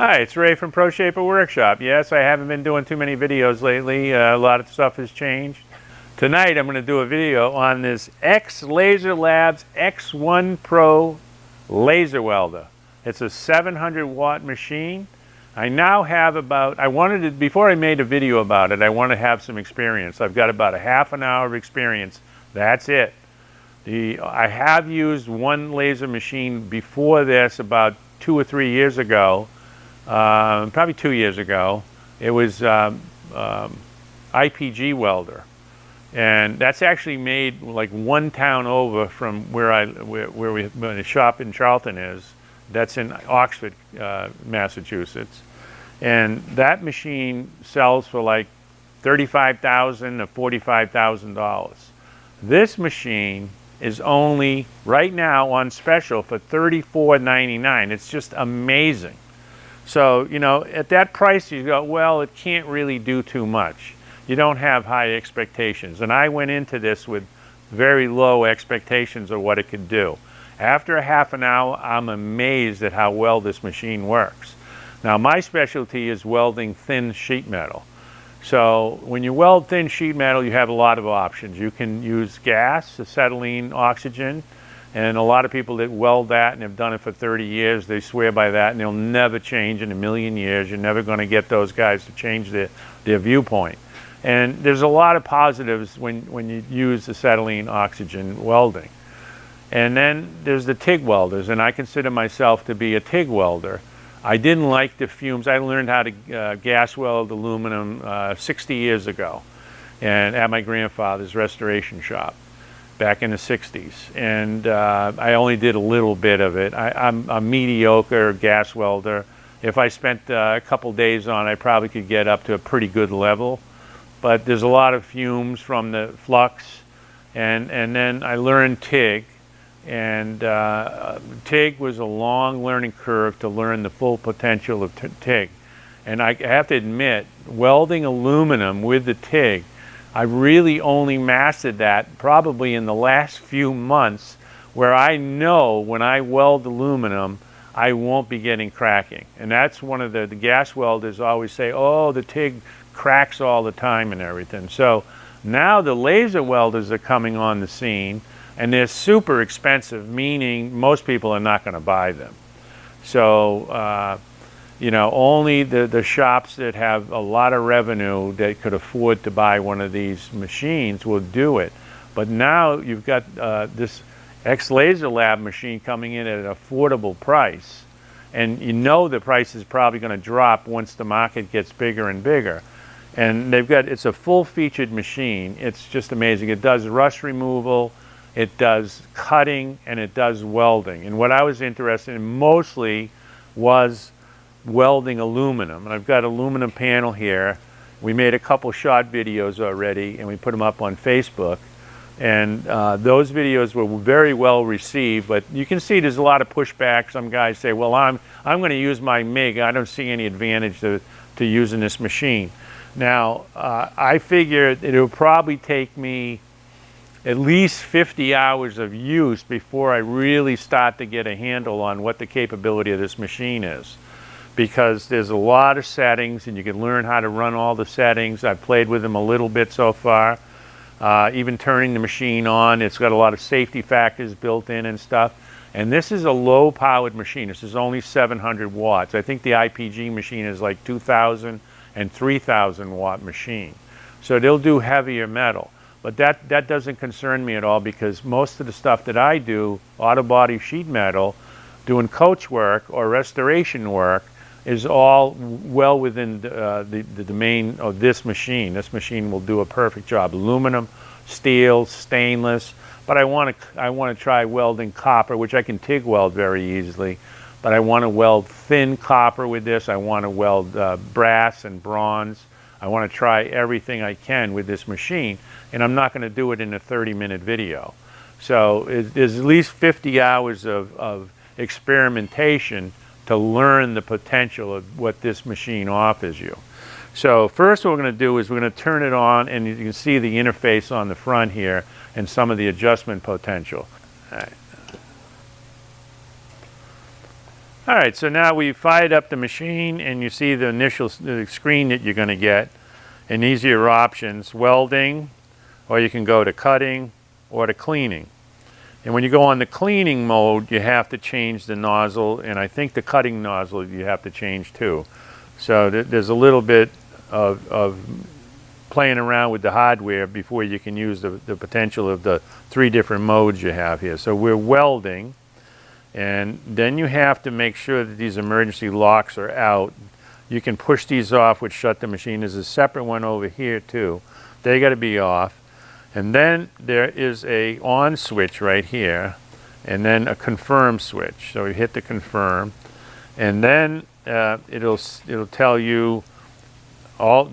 Hi, it's Ray from Pro Shaper Workshop. Yes, I haven't been doing too many videos lately. A lot of stuff has changed. Tonight I'm going to do a video on this Laser Labs X1 Pro Laser Welder. It's a 700 watt machine. I now have before I made a video about it, I want to have some experience. I've got about a half an hour of experience. That's it. I have used one laser machine before this about 2 or 3 years ago. Probably 2 years ago. It was IPG welder, and that's actually made like one town over from where the shop in Charlton is. That's in Oxford, Massachusetts, and that machine sells for like $35,000 to $45,000. This machine is only right now on special for $34.99. It's just amazing. So, you know, at that price you go, well, it can't really do too much. You don't have high expectations. And I went into this with very low expectations of what it could do. After a half an hour, I'm amazed at how well this machine works. Now, my specialty is welding thin sheet metal. So when you weld thin sheet metal, you have a lot of options. You can use gas, acetylene, oxygen. And a lot of people that weld that and have done it for 30 years, they swear by that, and they'll never change in a million years. You're never going to get those guys to change their viewpoint. And there's a lot of positives when you use acetylene oxygen welding. And then there's the TIG welders, and I consider myself to be a TIG welder. I didn't like the fumes. I learned how to gas weld aluminum 60 years ago, and at my grandfather's restoration shop back in the 60s, and I only did a little bit of it. I'm a mediocre gas welder. If I spent a couple days on it, I probably could get up to a pretty good level, but there's a lot of fumes from the flux, and then I learned TIG, and TIG was a long learning curve to learn the full potential of TIG. And I have to admit, welding aluminum with the TIG, I really only mastered that probably in the last few months, where I know when I weld aluminum, I won't be getting cracking. And that's one of the gas welders always say, oh, the TIG cracks all the time and everything. So now the laser welders are coming on the scene, and they're super expensive, meaning most people are not going to buy them. So, you know, only the shops that have a lot of revenue that could afford to buy one of these machines will do it. But now you've got this Laser Lab machine coming in at an affordable price, and you know the price is probably going to drop once the market gets bigger and bigger. And it's a full-featured machine. It's just amazing. It does rust removal, it does cutting, and it does welding. And what I was interested in mostly was welding aluminum, and I've got aluminum panel here. We made a couple short videos already, and we put them up on Facebook, and those videos were very well received. But you can see there's a lot of pushback. Some guys say, well, I'm going to use my MIG. I don't see any advantage to using this machine. Now, I figure it'll probably take me at least 50 hours of use before I really start to get a handle on what the capability of this machine is, because there's a lot of settings, and you can learn how to run all the settings. I've played with them a little bit so far. Even turning the machine on, it's got a lot of safety factors built in and stuff. And this is a low-powered machine. This is only 700 watts. I think the IPG machine is like 2,000 and 3,000 watt machine. So they'll do heavier metal. But that doesn't concern me at all, because most of the stuff that I do, auto body sheet metal, doing coach work or restoration work, is all well within the domain of this machine. This machine will do a perfect job. Aluminum, steel, stainless. But I want to try welding copper, which I can TIG weld very easily. But I want to weld thin copper with this. I want to weld brass and bronze. I want to try everything I can with this machine, and I'm not going to do it in a 30-minute video. So there's at least 50 hours of experimentation to learn the potential of what this machine offers you. So first what we're going to do is we're going to turn it on, and you can see the interface on the front here and some of the adjustment potential. All All right, so now we fired up the machine and you see the initial screen that you're going to get. And these are your options: welding, or you can go to cutting or to cleaning. And when you go on the cleaning mode, you have to change the nozzle, and I think the cutting nozzle you have to change too. So there's a little bit of playing around with the hardware before you can use the potential of the 3 different modes you have here. So we're welding, and then you have to make sure that these emergency locks are out. You can push these off, which shut the machine. There's a separate one over here too. They got to be off. And then there is a on switch right here, and then a confirm switch. So you hit the confirm, and then it'll tell you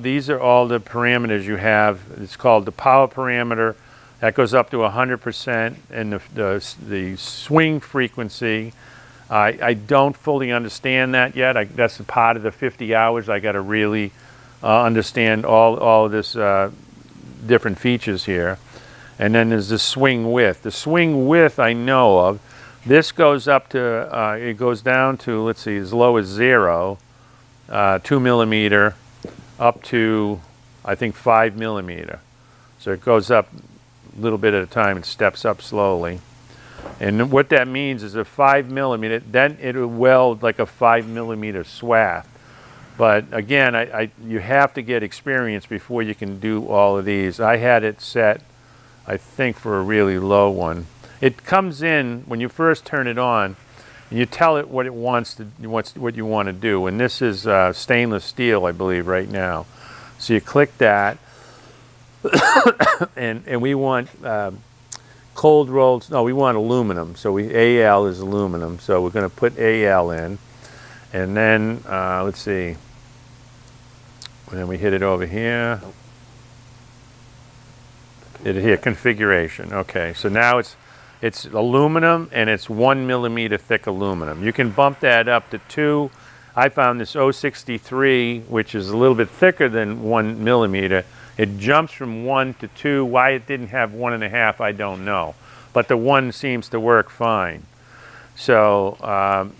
these are all the parameters you have. It's called the power parameter. That goes up to 100%, and the swing frequency. I don't fully understand that yet. That's a part of the 50 hours. I got to really understand all of this different features here. And then there's the swing width. The swing width I know of. This goes up to, it goes down to, let's see, as low as 0, 2 millimeter, up to, I think, 5 millimeter. So it goes up a little bit at a time and steps up slowly. And what that means is a 5 millimeter, then it'll weld like a 5 millimeter swath. But again, you have to get experience before you can do all of these. I had it set, I think, for a really low one. It comes in when you first turn it on, and you tell it what it wants to, what you want to do. And this is stainless steel, I believe, right now. So you click that, and we want cold rolled. No, we want aluminum. So AL is aluminum. So we're going to put AL in, and then let's see. And then we hit it over here. Hit it here, configuration. Okay, so now it's aluminum, and it's 1 millimeter thick aluminum. You can bump that up to 2. I found this 063, which is a little bit thicker than 1 millimeter. It jumps from 1 to 2. Why it didn't have 1.5, I don't know. But the 1 seems to work fine. So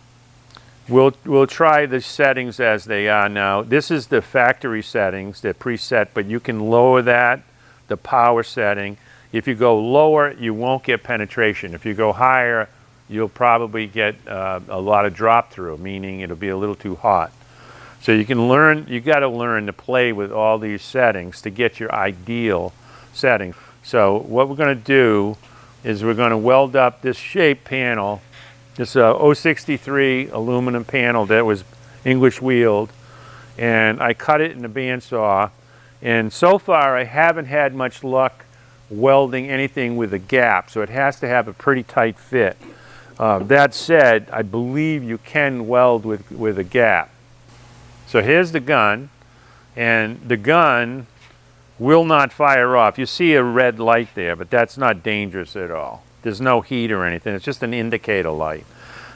we'll try the settings as they are now. This is the factory settings, they're preset, but you can lower that, the power setting. If you go lower, you won't get penetration. If you go higher, you'll probably get a lot of drop through, meaning it'll be a little too hot. So you can learn, you got to learn to play with all these settings to get your ideal settings. So what we're going to do is we're going to weld up this shape panel. This 063 aluminum panel that was English wheeled, and I cut it in a bandsaw. And so far I haven't had much luck welding anything with a gap, so it has to have a pretty tight fit. That said, I believe you can weld with a gap. So here's the gun, and the gun will not fire off. You see a red light there, but that's not dangerous at all. There's no heat or anything. It's just an indicator light.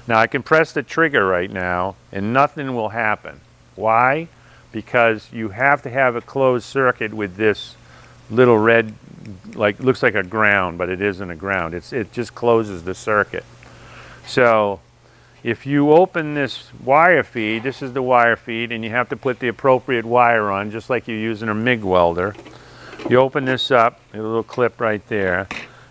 Now I can press the trigger right now and nothing will happen. Why? Because you have to have a closed circuit with this little red, like, looks like a ground, but it isn't a ground. It just closes the circuit. So if you open this wire feed, this is the wire feed, and you have to put the appropriate wire on, just like you use in a MIG welder. You open this up, a little clip right there,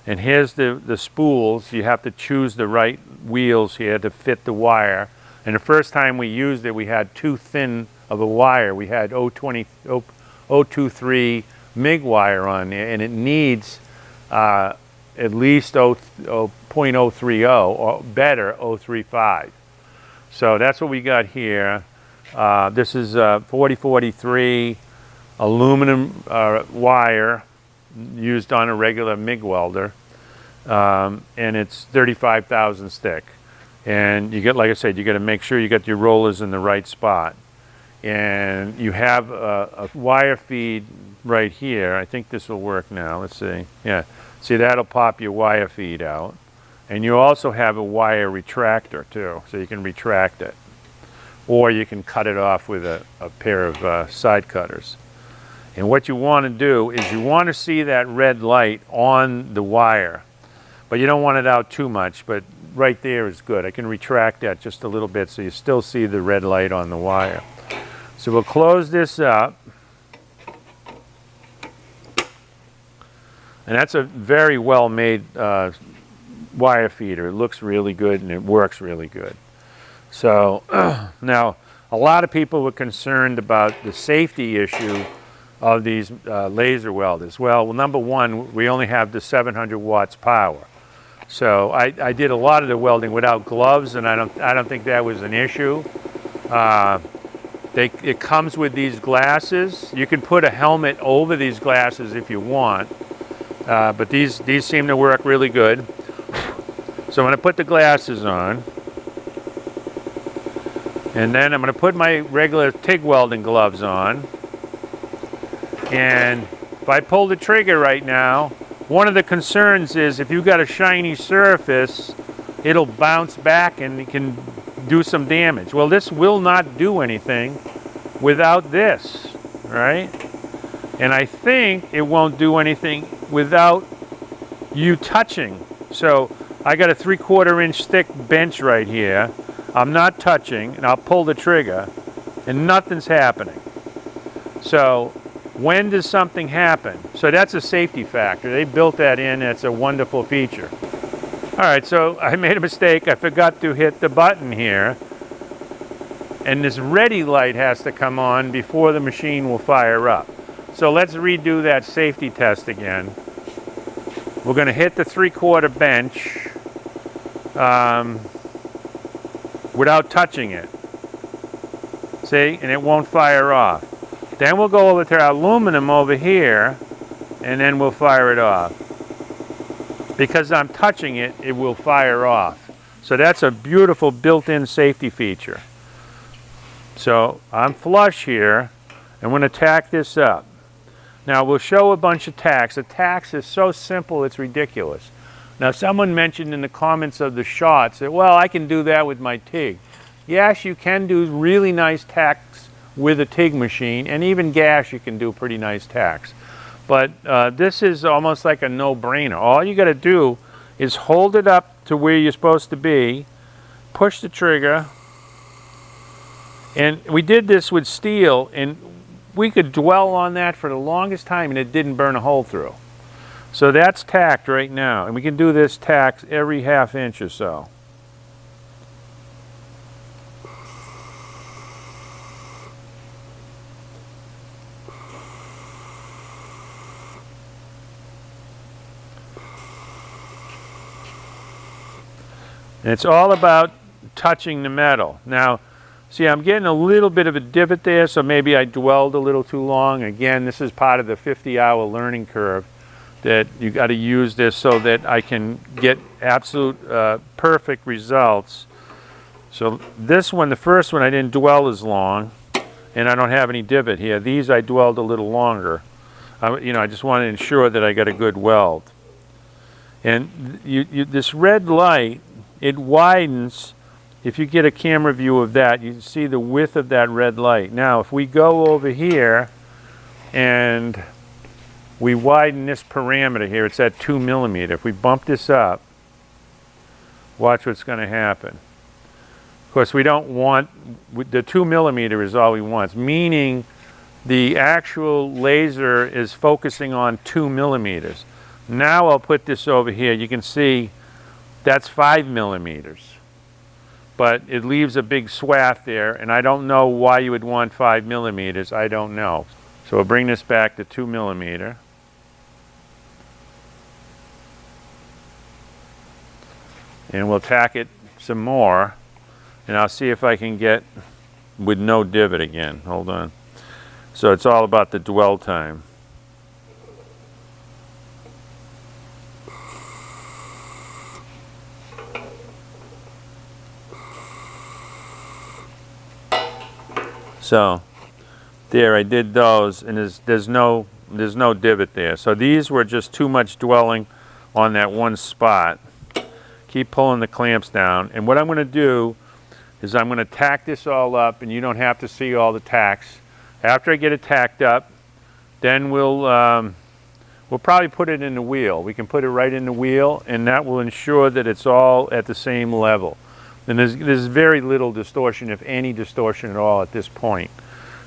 and here's the spools. You have to choose the right wheels here to fit the wire. And the first time we used it, we had too thin of a wire. We had 023 MIG wire on there, and it needs at least 0.030 or better 035. So that's what we got here. This is 4043 aluminum wire used on a regular MIG welder, and it's 35 thousandths thick. And you get, like I said, you got to make sure you got your rollers in the right spot. And you have a wire feed right here. I think this will work now. Let's see. Yeah. See, that'll pop your wire feed out. And you also have a wire retractor too, so you can retract it. Or you can cut it off with a pair of side cutters. And what you want to do is you want to see that red light on the wire, but you don't want it out too much. But right there is good. I can retract that just a little bit so you still see the red light on the wire. So we'll close this up. And that's a very well made wire feeder. It looks really good and it works really good. So now a lot of people were concerned about the safety issue of these laser welders. Well, number one, we only have the 700 watts power. So I did a lot of the welding without gloves, and I don't think that was an issue. It comes with these glasses. You can put a helmet over these glasses if you want, but these seem to work really good. So I'm going to put the glasses on, and then I'm going to put my regular TIG welding gloves on. And if I pull the trigger right now, one of the concerns is if you've got a shiny surface, it'll bounce back and it can do some damage. Well, this will not do anything without this, right? And I think it won't do anything without you touching. So I got a 3/4 inch thick bench right here. I'm not touching, and I'll pull the trigger, and nothing's happening. So when does something happen? So that's a safety factor. They built that in. That's a wonderful feature. All right, so I made a mistake. I forgot to hit the button here. And this ready light has to come on before the machine will fire up. So let's redo that safety test again. We're going to hit the 3/4 bench without touching it. See? And it won't fire off. Then we'll go over to our aluminum over here, and then we'll fire it off. Because I'm touching it, it will fire off. So that's a beautiful built-in safety feature. So I'm flush here. I'm going to tack this up. Now we'll show a bunch of tacks. The tacks is so simple, it's ridiculous. Now someone mentioned in the comments of the shots that, well, I can do that with my TIG. Yes, you can do really nice tacks with a TIG machine, and even gas you can do pretty nice tacks. But this is almost like a no-brainer. All you got to do is hold it up to where you're supposed to be, push the trigger, and we did this with steel, and we could dwell on that for the longest time and it didn't burn a hole through. So that's tacked right now, and we can do this tack every ½ inch or so. And it's all about touching the metal. Now, see, I'm getting a little bit of a divot there, so maybe I dwelled a little too long. Again, this is part of the 50-hour learning curve, that you got to use this so that I can get absolute perfect results. So this one, the first one, I didn't dwell as long, and I don't have any divot here. These I dwelled a little longer. I just want to ensure that I got a good weld. And this red light, it widens. If you get a camera view of that, you can see the width of that red light. Now, if we go over here and we widen this parameter here, it's at 2 millimeter. If we bump this up, watch what's going to happen. Of course, we don't want, the 2 millimeter is all we want, meaning the actual laser is focusing on 2 millimeters. Now I'll put this over here. You can see that's 5 millimeters. But it leaves a big swath there, and I don't know why you would want 5 millimeters. I don't know. So we'll bring this back to 2 millimeter. And we'll tack it some more, and I'll see if I can get with no divot again. Hold on. So it's all about the dwell time. So there, I did those, and there's no divot there. So these were just too much dwelling on that one spot. Keep pulling the clamps down, and what I'm going to do is I'm going to tack this all up, and you don't have to see all the tacks. After I get it tacked up, then we'll we'll probably put it in the wheel. We can put it right in the wheel, and that will ensure that it's all at the same level. And there's very little distortion, if any distortion at all at this point.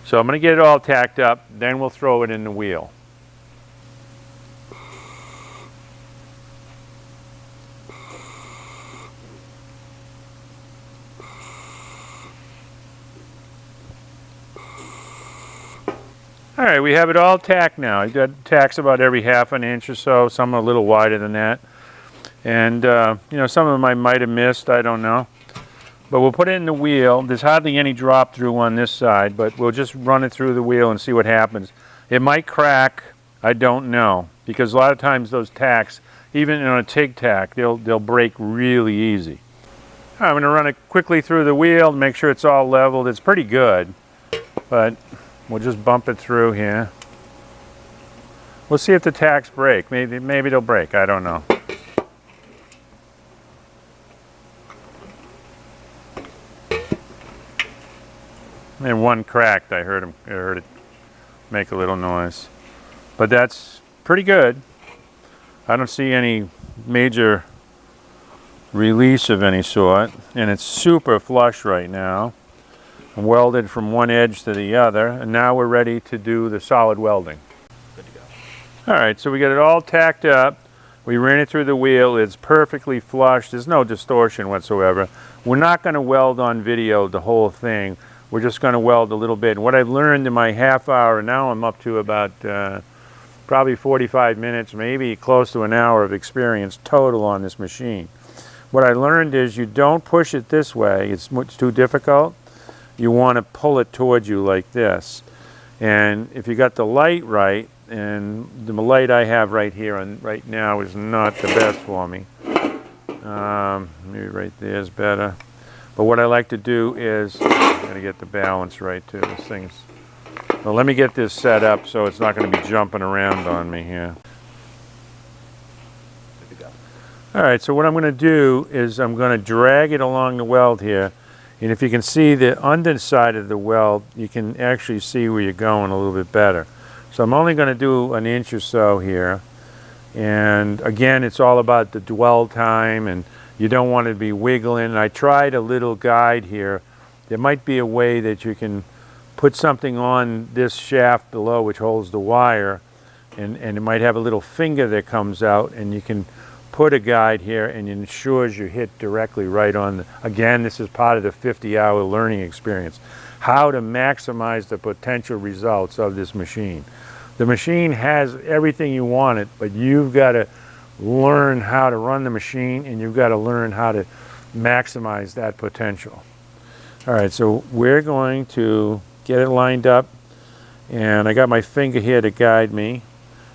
So I'm going to get it all tacked up, then we'll throw it in the wheel. All right, we have it all tacked now. I got tacks about every half an inch or so, some a little wider than that. And, you know, some of them I might have missed, I don't know. But we'll put it in the wheel. There's hardly any drop through on this side, but we'll just run it through the wheel and see what happens. It might crack, I don't know, because a lot of times those tacks, even on a TIG tack, they'll break really easy. I'm going to run it quickly through the wheel to make sure it's all leveled. It's pretty good, but we'll just bump it through here. We'll see if the tacks break. Maybe they'll break, I don't know. And one cracked. I heard it make a little noise, but that's pretty good. I don't see any major release of any sort, and it's super flush right now. I'm welded from one edge to the other, and now we're ready to do the solid welding. Good to go. All right, so we got it all tacked up. We ran it through the wheel. It's perfectly flush. There's no distortion whatsoever. We're not going to weld on video the whole thing. We're just going to weld a little bit. And what I learned in my half hour, now I'm up to about probably 45 minutes, maybe close to an hour of experience total on this machine. What I learned is you don't push it this way. It's much too difficult. You want to pull it towards you like this. And if you got the light right, and the light I have right here and right now is not the best for me. Maybe right there is better. But what I like to do is, I'm going to get the balance right too. This thing's, well, let me get this set up so it's not going to be jumping around on me here. Good to go. All right, so what I'm going to do is I'm going to drag it along the weld here. And if you can see the underside of the weld, you can actually see where you're going a little bit better. So I'm only going to do an inch or so here. And again, it's all about the dwell time, and you don't want to be wiggling. And I tried a little guide here. There might be a way that you can put something on this shaft below which holds the wire, and it might have a little finger that comes out, and you can put a guide here and it ensures you hit directly right on the, again, this is part of the 50-hour learning experience, how to maximize the potential results of this machine. The machine has everything you want it, but you've got to learn how to run the machine, and you've got to learn how to maximize that potential. All right, so we're going to get it lined up, and I got my finger here to guide me,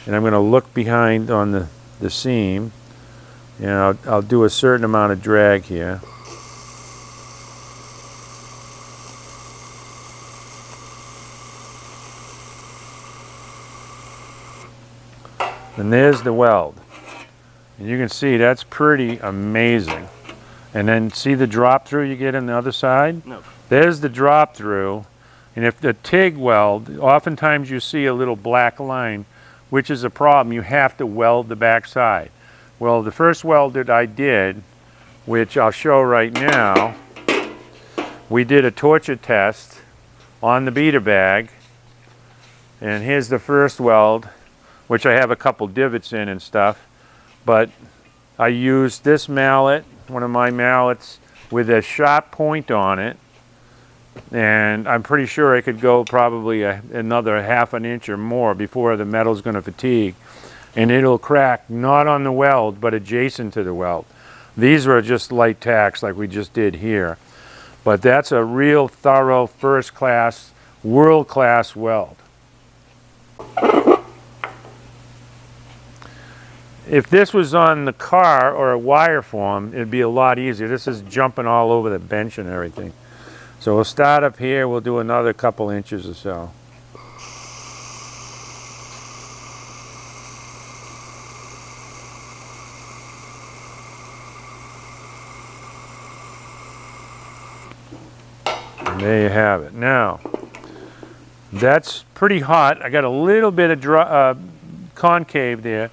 and I'm going to look behind on the seam, and I'll do a certain amount of drag here. And there's the weld. And you can see that's pretty amazing. And then see the drop through you get on the other side? No. There's the drop through. And if the TIG weld, oftentimes you see a little black line, which is a problem. You have to weld the back side. Well, the first weld that I did, which I'll show right now, we did a torture test on the beater bag. And here's the first weld, which I have a couple divots in and stuff. But I used this mallet, one of my mallets, with a sharp point on it. And I'm pretty sure I could go probably another half an inch or more before the metal's going to fatigue. And it'll crack, not on the weld, but adjacent to the weld. These were just light tacks like we just did here. But that's a real thorough, first-class, world-class weld. If this was on the car or a wire form, it'd be a lot easier. This is jumping all over the bench and everything. So we'll start up here, we'll do another couple inches or so. And there you have it. Now, that's pretty hot. I got a little bit of concave there,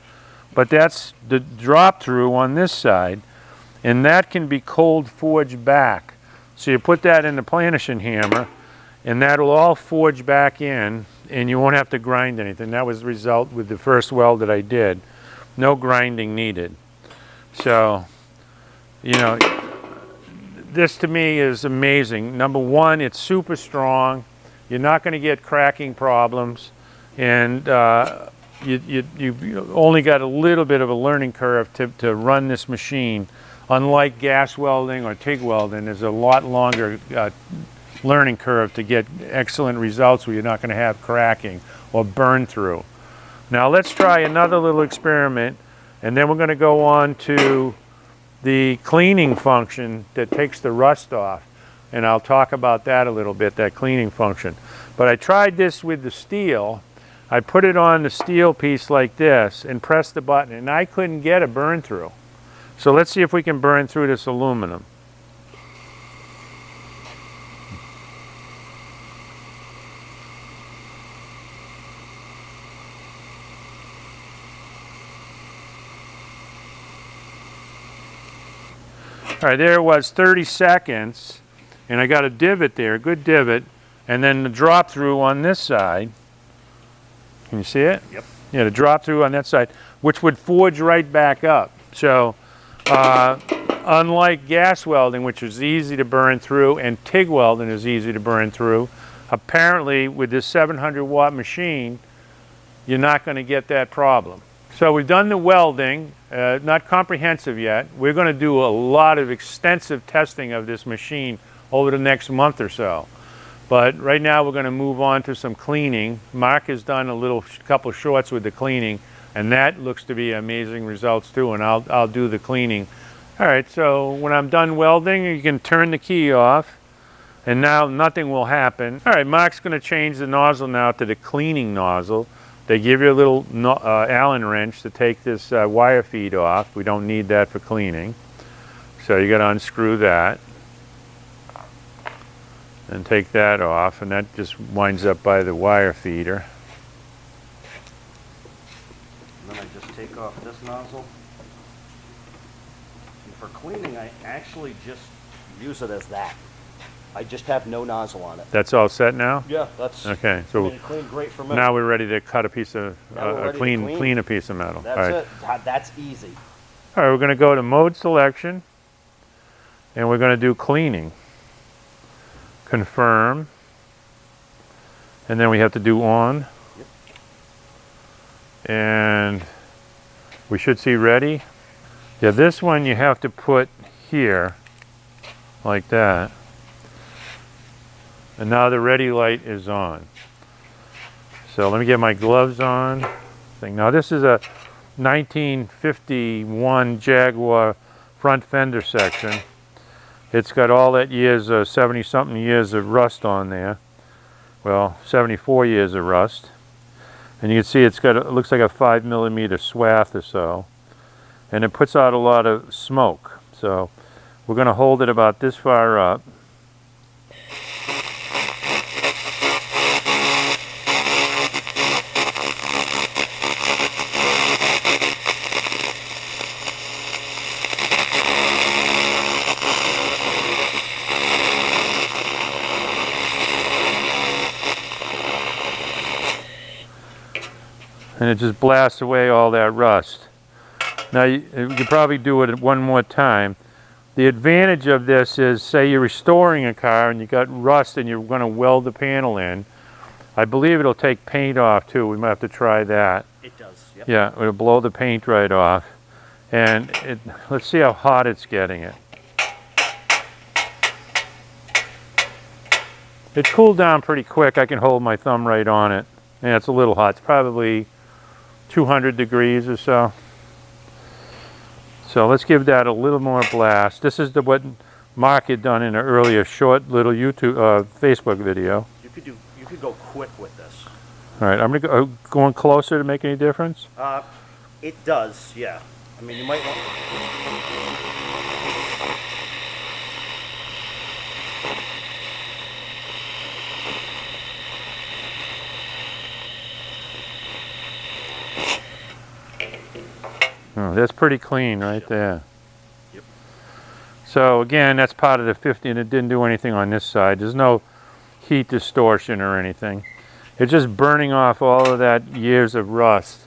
but that's the drop through on this side, and that can be cold forged back. So you put that in the planishing hammer, and that'll all forge back in, and you won't have to grind anything. That was the result with the first weld that I did. No grinding needed. So, you know, this to me is amazing. Number one, it's super strong. You're not going to get cracking problems, and you've only got a little bit of a learning curve to run this machine. Unlike gas welding or TIG welding, there's a lot longer learning curve to get excellent results where you're not going to have cracking or burn through. Now let's try another little experiment, and then we're going to go on to the cleaning function that takes the rust off, and I'll talk about that a little bit, that cleaning function. But I tried this with the steel. I put it on the steel piece like this and pressed the button, and I couldn't get a burn through. So let's see if we can burn through this aluminum. All right, there it was, 30 seconds, and I got a divot there, a good divot, and then the drop through on this side. Can you see it? Yep. Yeah, the drop through on that side, which would forge right back up. So, unlike gas welding, which is easy to burn through, and TIG welding is easy to burn through, apparently with this 700 watt machine, you're not going to get that problem. So we've done the welding, not comprehensive yet. We're going to do a lot of extensive testing of this machine over the next month or so. But right now we're going to move on to some cleaning. Mark has done a couple shorts with the cleaning, and that looks to be amazing results too, and I'll do the cleaning. All right, so when I'm done welding, you can turn the key off, and now nothing will happen. All right, Mark's going to change the nozzle now to the cleaning nozzle. They give you a little Allen wrench to take this wire feed off. We don't need that for cleaning. So you got to unscrew that and take that off, and that just winds up by the wire feeder. And then I just take off this nozzle. And for cleaning, I actually just use it as that. I just have no nozzle on it. That's all set now? Yeah, that's okay. So clean great for metal. Now we're ready to cut a piece of clean a piece of metal. That's all right. it. That's easy. All right, we're going to go to mode selection, and we're going to do cleaning. Confirm, and then we have to do on. Yep. And we should see ready. Yeah, this one you have to put here like that. And now the ready light is on. So let me get my gloves on. Now this is a 1951 Jaguar front fender section. It's got all that years, 70-something years of rust on there. Well, 74 years of rust. And you can see it looks like a 5mm swath or so. And it puts out a lot of smoke. So we're going to hold it about this far up. And it just blasts away all that rust. Now you could probably do it one more time. The advantage of this is, say you're restoring a car and you got rust and you're going to weld the panel in. I believe it'll take paint off too. We might have to try that. It does. Yep. Yeah, it'll blow the paint right off. And let's see how hot it's getting it. It cooled down pretty quick. I can hold my thumb right on it. And it's a little hot. It's probably 200 degrees or so. So let's give that a little more blast. This is what Mark had done in an earlier short little Facebook video. You could go quick with this. All right, I'm gonna going closer to make any difference. It does, yeah. I mean, you might want. Oh, that's pretty clean right Yep. there. Yep. So again, that's part of the 50, and it didn't do anything on this side. There's no heat distortion or anything. It's just burning off all of that years of rust.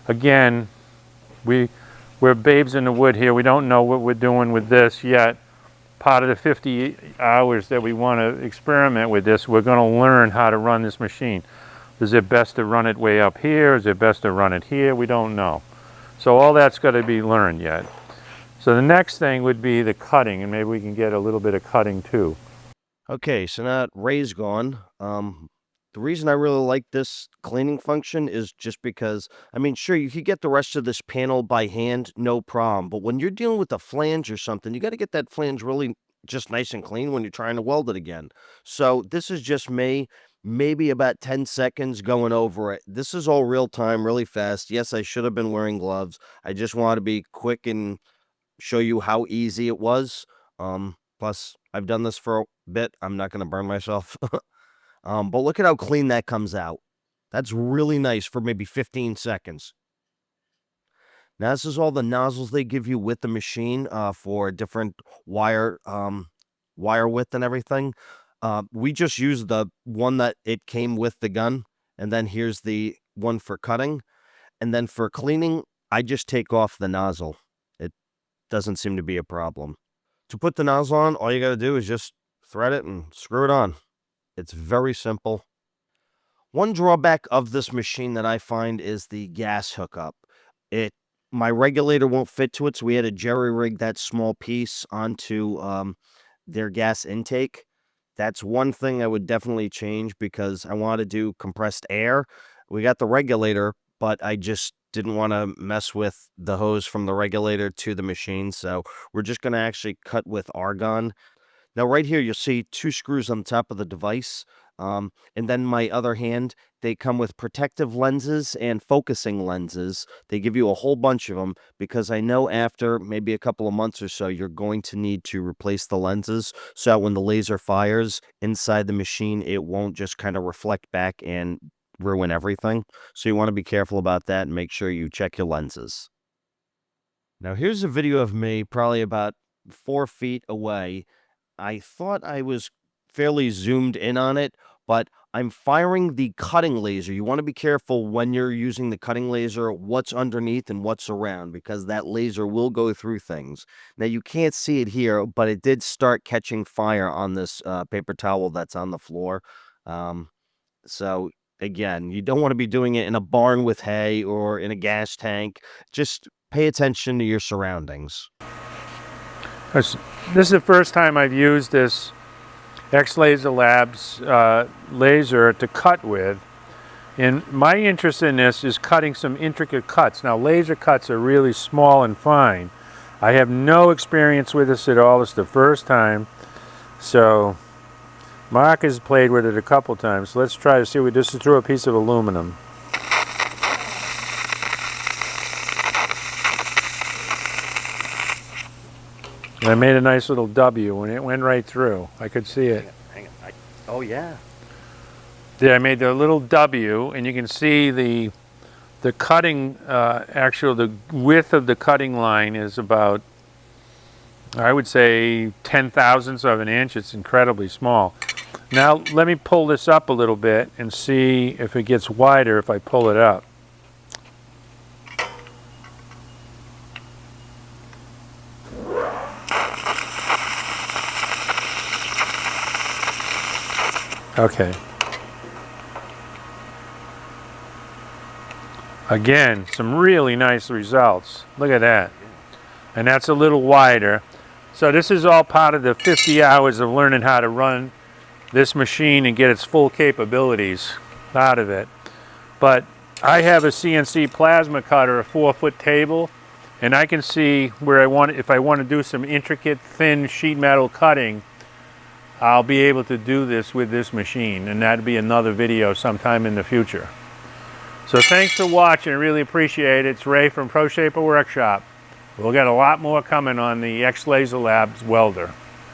Again, we're babes in the wood here. We don't know what we're doing with this yet. Part of the 50 hours that we want to experiment with this, we're going to learn how to run this machine. Is it best to run it way up here? Is it best to run it here? We don't know. So all that's got to be learned yet. So the next thing would be the cutting, and maybe we can get a little bit of cutting too. Okay, so now that Ray's gone, the reason I really like this cleaning function is just because, I mean, sure, you could get the rest of this panel by hand, no problem. But when you're dealing with a flange or something, you got to get that flange really just nice and clean when you're trying to weld it again. So this is just me, maybe about 10 seconds going over it. This is all real time, really fast. Yes, I should have been wearing gloves. I just want to be quick and show you how easy it was. Plus, I've done this for a bit. I'm not going to burn myself. But look at how clean that comes out. That's really nice for maybe 15 seconds. Now, this is all the nozzles they give you with the machine for different wire width and everything. We just use the one that it came with the gun. And then here's the one for cutting. And then for cleaning, I just take off the nozzle. It doesn't seem to be a problem. To put the nozzle on, all you got to do is just thread it and screw it on. It's very simple. One drawback of this machine that I find is the gas hookup. My regulator won't fit to it, so we had to jerry-rig that small piece onto their gas intake. That's one thing I would definitely change because I want to do compressed air. We got the regulator, but I just didn't want to mess with the hose from the regulator to the machine, so we're just going to actually cut with argon. Now, right here, you'll see 2 screws on top of the device. And then my other hand, they come with protective lenses and focusing lenses. They give you a whole bunch of them because I know after maybe a couple of months or so, you're going to need to replace the lenses so that when the laser fires inside the machine, it won't just kind of reflect back and ruin everything. So you want to be careful about that and make sure you check your lenses. Now, here's a video of me probably about 4 feet away. I thought I was fairly zoomed in on it, but I'm firing the cutting laser. You want to be careful when you're using the cutting laser, what's underneath and what's around, because that laser will go through things. Now, you can't see it here, but it did start catching fire on this paper towel that's on the floor. So, again, you don't want to be doing it in a barn with hay or in a gas tank. Just pay attention to your surroundings. This is the first time I've used this X-Laser Labs laser to cut with. And my interest in this is cutting some intricate cuts. Now, laser cuts are really small and fine. I have no experience with this at all. It's the first time. So, Mark has played with it a couple times. Let's try to see what this is through a piece of aluminum. And I made a nice little W and it went right through. I could see it. Hang on. Oh, yeah. Yeah, I made the little W, and you can see the cutting, the width of the cutting line is about, I would say, 10,000ths of an inch. It's incredibly small. Now, let me pull this up a little bit and see if it gets wider if I pull it up. Okay. Again, some really nice results. Look at that. And that's a little wider. So this is all part of the 50 hours of learning how to run this machine and get its full capabilities out of it. But I have a CNC plasma cutter, a 4-foot table, and I can see where if I want to do some intricate, thin sheet metal cutting, I'll be able to do this with this machine, and that'll be another video sometime in the future. So thanks for watching, I really appreciate it. It's Ray from Pro Shaper Workshop. We'll get a lot more coming on the X-Laser Labs welder.